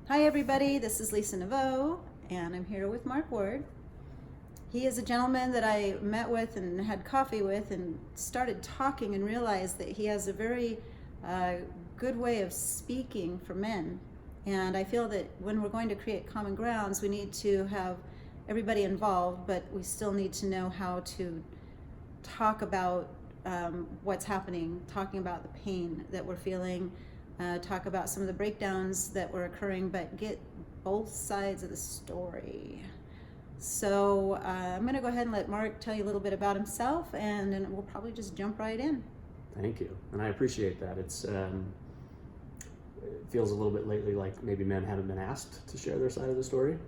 Hi everybody, this is Lisa Naveau, and I'm here with Mark Ward. He is a gentleman that I met with and had coffee with and started talking and realized that he has a very good way of speaking for men. And I feel that when we're going to create common grounds, we need to have everybody involved, but we still need to know how to talk about what's happening, talking about the pain that we're feeling, talk about some of the breakdowns that were occurring, but get both sides of the story. So I'm going to go ahead and let Mark tell you a little bit about himself, and then we'll probably just jump right in. Thank you, and I appreciate that. It feels a little bit lately like maybe men haven't been asked to share their side of the story,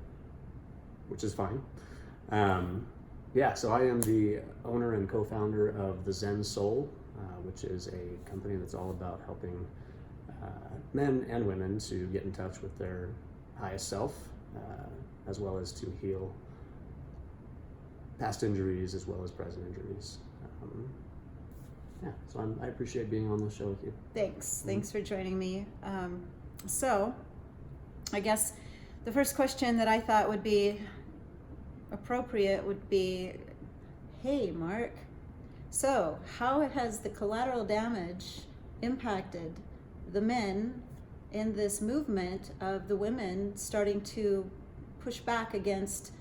which is fine. So I am the owner and co-founder of The Zen Soul, which is a company that's all about helping men and women to get in touch with their highest self, as well as to heal past injuries as well as present injuries. So I appreciate being on the show with you. Thanks for joining me. So I guess the first question that I thought would be appropriate would be, hey Mark, so how has the collateral damage impacted the men in this movement of the women starting to push back against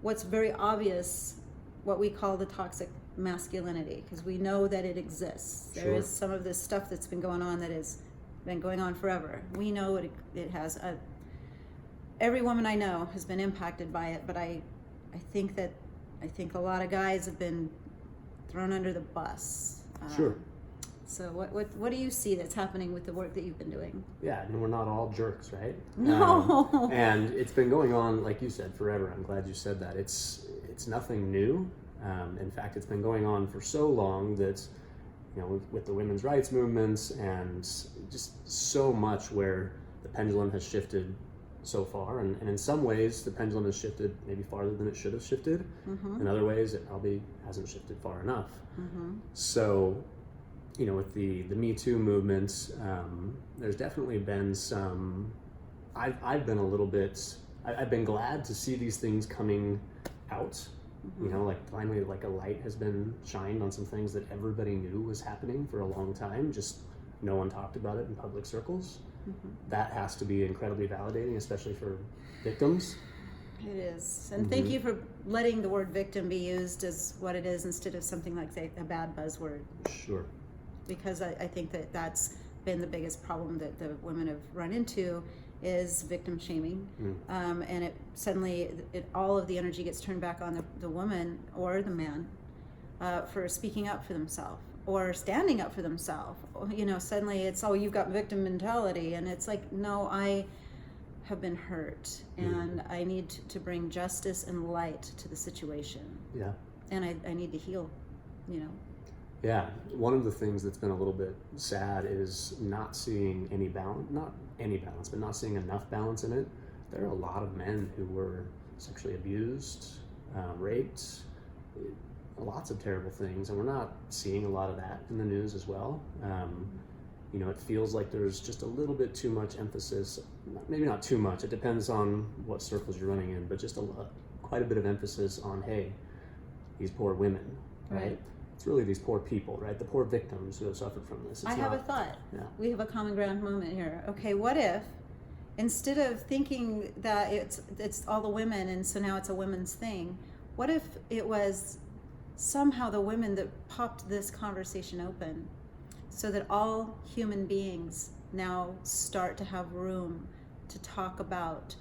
what's very obvious, what we call the toxic masculinity, because we know that it exists. Sure. There is some of this stuff that's been going on that has been going on forever. We know it has. Every woman I know has been impacted by it, but I think a lot of guys have been thrown under the bus. Sure. So what do you see that's happening with the work that you've been doing? Yeah, and we're not all jerks, right? No. And it's been going on, like you said, forever. I'm glad you said that. It's nothing new. In fact, it's been going on for so long that, with the women's rights movements and just so much where the pendulum has shifted so far, and in some ways the pendulum has shifted maybe farther than it should have shifted. Mm-hmm. In other ways it probably hasn't shifted far enough. Mm-hmm. So with the Me Too movement, there's definitely been some, I've been a little bit, I've been glad to see these things coming out. Mm-hmm. Like finally, like a light has been shined on some things that everybody knew was happening for a long time, just no one talked about it in public circles. Mm-hmm. That has to be incredibly validating, especially for victims. It is. And thank you for letting the word victim be used as what it is instead of something like, say, a bad buzzword. Sure. Because I think that that's been the biggest problem that the women have run into is victim shaming. And it suddenly, all of the energy gets turned back on the woman or the man for speaking up for themselves or standing up for themselves. Suddenly it's, oh, you've got victim mentality. And it's like, no, I have been hurt and I need to bring justice and light to the situation. Yeah. And I need to heal, Yeah, one of the things that's been a little bit sad is not seeing any balance, not any balance, but not seeing enough balance in it. There are a lot of men who were sexually abused, raped, lots of terrible things, and we're not seeing a lot of that in the news as well. It feels like there's just a little bit too much emphasis, maybe not too much, it depends on what circles you're running in, but just quite a bit of emphasis on, hey, these poor women, right? It's really these poor people, right? The poor victims who have suffered from this. I have a thought. Yeah. We have a common ground moment here. Okay, what if instead of thinking that it's all the women and so now it's a women's thing, what if it was somehow the women that popped this conversation open so that all human beings now start to have room to talk about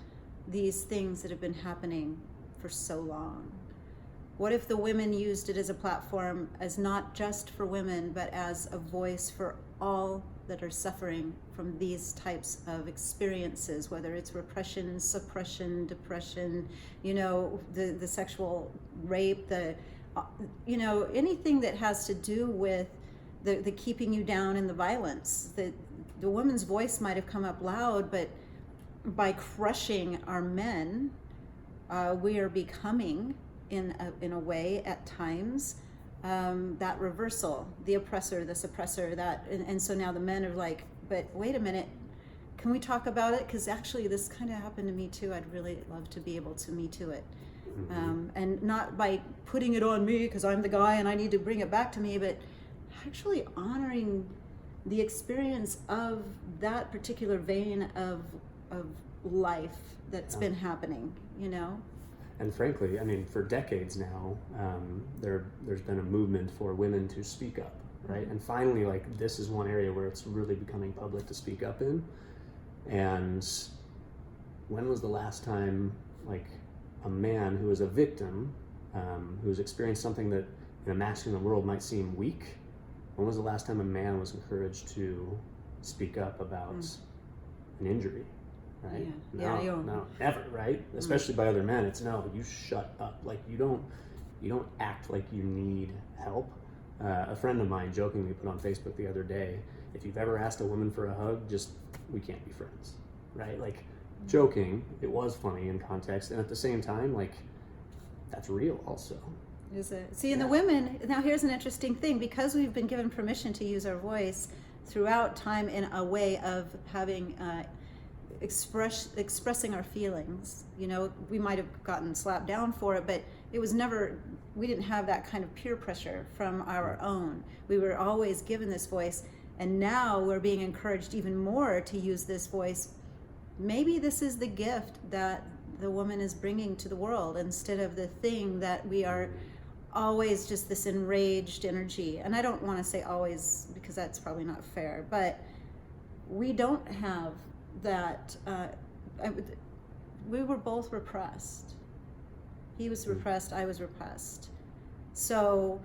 these things that have been happening for so long? What if the women used it as a platform as not just for women, but as a voice for all that are suffering from these types of experiences, whether it's repression, suppression, depression, the sexual rape, anything that has to do with the keeping you down and the violence. The woman's voice might have come up loud, but by crushing our men, we are becoming in a way at times that reversal, the oppressor, the suppressor, and so now the men are like, but wait a minute, can we talk about it? Because actually this kind of happened to me too. I'd really love to be able to Me Too it. And not by putting it on me because I'm the guy and I need to bring it back to me, but actually honoring the experience of that particular vein of life that's been happening, you know? And frankly, I mean, for decades now, there's been a movement for women to speak up, right? And finally, like, this is one area where it's really becoming public to speak up in. And when was the last time, like, a man who was a victim, who's experienced something that in a masculine world might seem weak, when was the last time a man was encouraged to speak up about an injury, right? No, never, right? Especially by other men. It's no, you shut up. Like, you don't act like you need help. A friend of mine jokingly put on Facebook the other day, if you've ever asked a woman for a hug, just, we can't be friends, right? Like, joking, it was funny in context, and at the same time, like, that's real also. Is it? See, in the women, now here's an interesting thing, because we've been given permission to use our voice throughout time in a way of having expressing our feelings. You know, we might have gotten slapped down for it, but it was never, we didn't have that kind of peer pressure from our own. We were always given this voice, and now we're being encouraged even more to use this voice. Maybe this is the gift that the woman is bringing to the world, instead of the thing that we are always just this enraged energy. And I don't want to say always, because that's probably not fair, but we don't have that. We were both repressed. He was repressed, I was repressed. So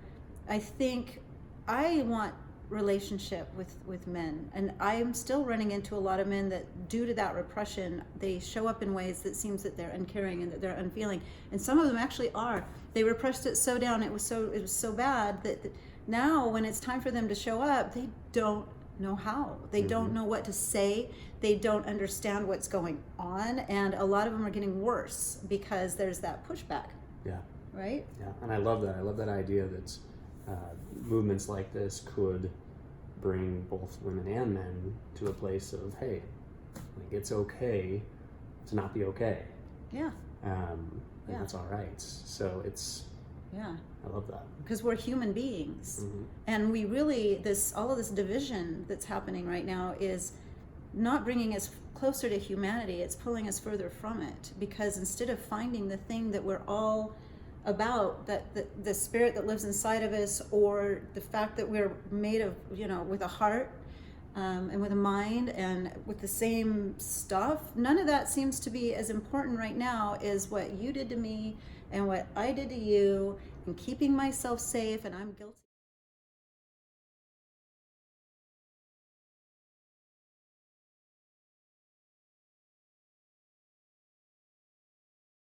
I think I want relationship with men, and I am still running into a lot of men that, due to that repression, they show up in ways that seems that they're uncaring and that they're unfeeling, and some of them actually are. They repressed it so down, it was so bad that now when it's time for them to show up, they don't know how. They don't know what to say. They don't understand what's going on, and a lot of them are getting worse because there's that pushback. Yeah. Right? Yeah, and I love that. I love that idea that movements like this could bring both women and men to a place of, hey, like, it's okay to not be okay. Yeah. And that's all right. So it's, I love that. Because we're human beings. And we really, all of this division that's happening right now is not bringing us closer to humanity, it's pulling us further from it. Because instead of finding the thing that we're all about, that the spirit that lives inside of us, or the fact that we're made of, you know, with a heart and with a mind and with the same stuff, none of that seems to be as important right now as what you did to me and what I did to you, and keeping myself safe, and I'm guilty.